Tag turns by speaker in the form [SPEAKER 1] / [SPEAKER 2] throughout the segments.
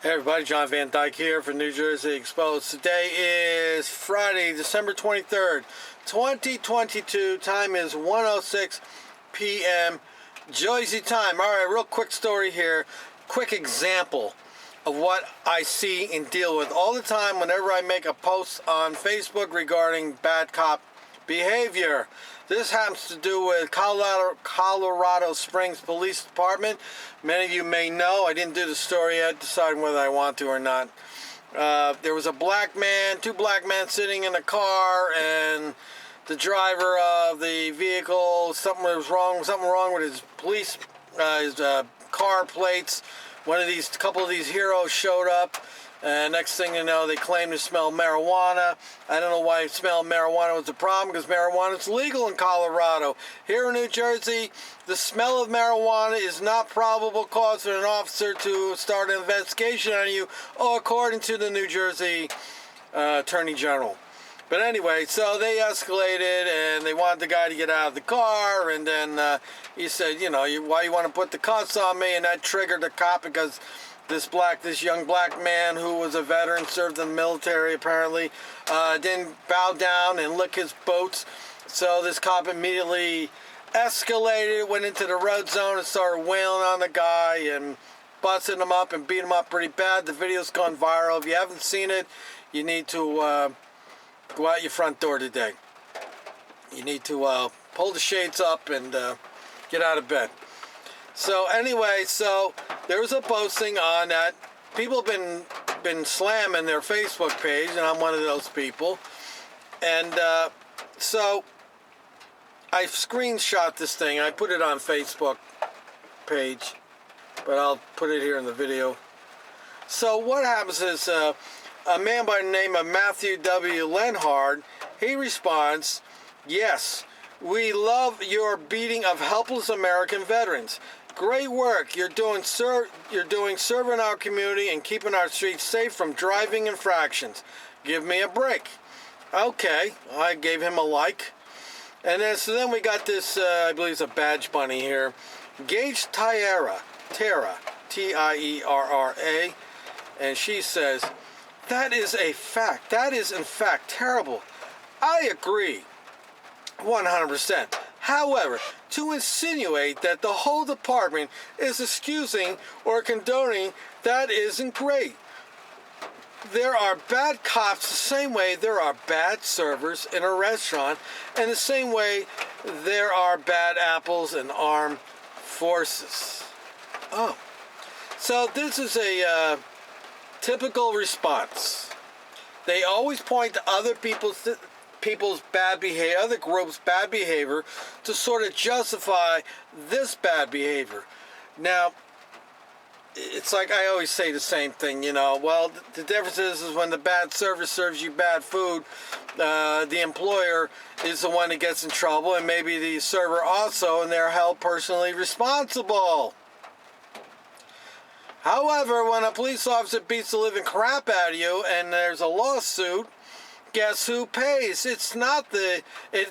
[SPEAKER 1] Hey everybody, John Van Dyke here for New Jersey Exposed. Today is Friday, December 23rd, 2022. Time is 1:06 p.m. Jersey time. All right, real quick story here. Quick example of what I see and deal with all the time whenever I make a post on Facebook regarding bad cop behavior. This happens to do with Colorado Springs Police Department. Many of you may know, I didn't do the story yet, deciding whether I want to or not. There was a two black men sitting in a car, and the driver of the vehicle, something wrong with his car plates. A couple of these heroes showed up. And next thing you know, they claim to smell marijuana. I don't know why smelling marijuana was a problem, because marijuana is legal in Colorado. Here in New Jersey, the smell of marijuana is not probable cause for an officer to start an investigation on you, according to the New Jersey Attorney General. But anyway, so they escalated, and they wanted the guy to get out of the car, and then he said, why you want to put the cuffs on me? And that triggered the cop, because this young black man who was a veteran, served in the military apparently, didn't bow down and lick his boots. So this cop immediately escalated, went into the red zone and started wailing on the guy and busting him up and beat him up pretty bad. The video's gone viral. If you haven't seen it, you need to go out your front door today. You need to pull the shades up and get out of bed. So anyway, there was a posting on that. People have been slamming their Facebook page, and I'm one of those people. And so I screenshot this thing. I put it on Facebook page, but I'll put it here in the video. So what happens is a man by the name of Matthew W. Lenhard, he responds, "Yes, we love your beating of helpless American veterans. Great work you're doing serving our community and keeping our streets safe from driving infractions. Give me a break." Okay, I gave him a like. And then we got this, I believe it's a badge bunny here, Gage Tierra, Tierra, and she says, "That is a fact. That is in fact terrible. I agree 100%. However, to insinuate that the whole department is excusing or condoning that isn't great. There are bad cops the same way there are bad servers in a restaurant, and the same way there are bad apples in armed forces." Oh, so this is a typical response. They always point to other people's bad behavior, other groups' bad behavior, to sort of justify this bad behavior. Now, it's like I always say the same thing, well, the difference is when the bad server serves you bad food, the employer is the one that gets in trouble, and maybe the server also, and they're held personally responsible. However, when a police officer beats the living crap out of you and there's a lawsuit, guess who pays? It's not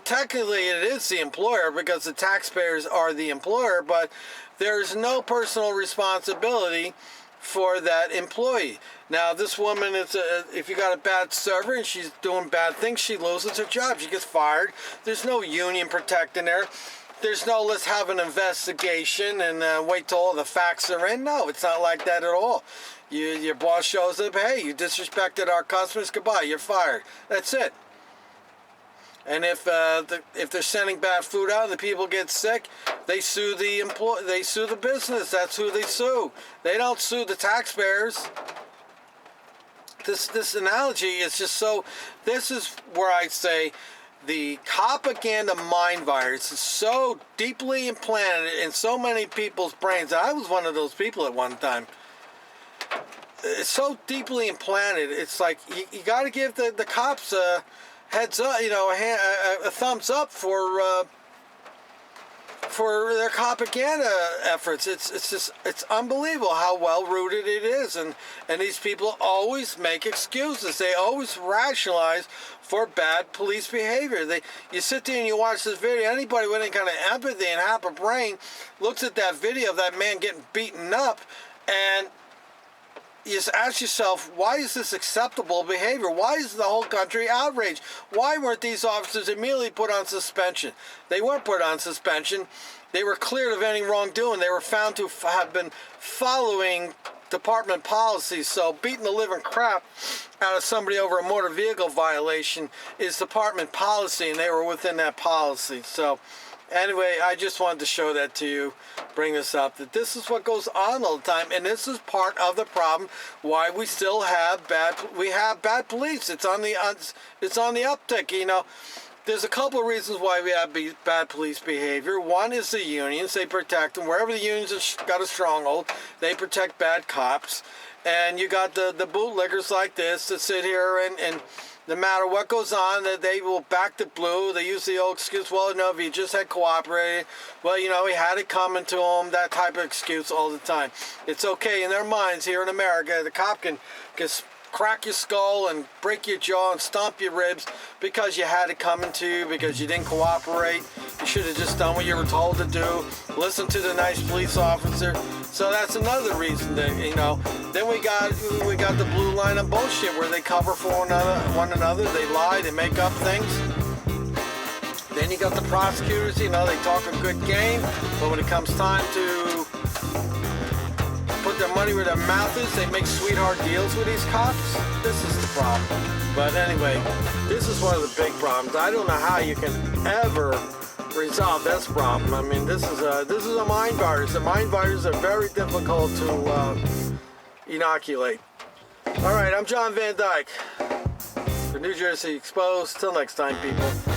[SPEAKER 1] technically it is the employer, because the taxpayers are the employer, but there's no personal responsibility for that employee. Now, this woman, if you got a bad server and she's doing bad things, she loses her job. She gets fired. There's no union protecting her. There's no let's have an investigation and wait till all the facts are in. No, it's not like that at all. Your boss shows up, hey, you disrespected our customers, goodbye, you're fired. That's it. And if they're sending bad food out and the people get sick, they sue the business. That's who they sue. They don't sue the taxpayers. This analogy is just so. This is where I say the propaganda mind virus is so deeply implanted in so many people's brains. I was one of those people at one time. It's so deeply implanted. It's like you got to give the cops a heads up, a thumbs up for their propaganda efforts. It's unbelievable how well rooted it is, and these people always make excuses. They always rationalize for bad police behavior. You sit there and you watch this video. Anybody with any kind of empathy and half a brain looks at that video of that man getting beaten up, and you just ask yourself, why is this acceptable behavior? Why is the whole country outraged? Why weren't these officers immediately put on suspension? They weren't put on suspension. They were cleared of any wrongdoing. They were found to have been following department policies. So beating the living crap out of somebody over a motor vehicle violation is department policy, and they were within that policy. So anyway, I just wanted to show that to you, bring this up, that this is what goes on all the time, and this is part of the problem why we still have bad police. It's on the uptick, you know. There's a couple of reasons why we have bad police behavior. One is the unions. They protect them. Wherever the unions have got a stronghold, they protect bad cops. And you got the bootlickers like this that sit here and no matter what goes on, that they will back the blue. They use the old excuse, well, you know, if he just had cooperated, well, you know, he had it coming to him, that type of excuse all the time. It's okay in their minds here in America. The cop can crack your skull and break your jaw and stomp your ribs because you had it coming to you, because you didn't cooperate. You should have just done what you were told to do. Listen to the nice police officer. So that's another reason that, you know. Then we got the blue line of bullshit where they cover for one another. They lie, they make up things. Then you got the prosecutors, you know, they talk a good game, but when it comes time to put their money where their mouth is, they make sweetheart deals with these cops. This is the problem. But anyway, this is one of the big problems. I don't know how you can ever resolve this problem. I mean, this is a mind virus. The mind viruses are very difficult to inoculate. All right, I'm John Van Dyke for New Jersey Exposed. Till next time, people.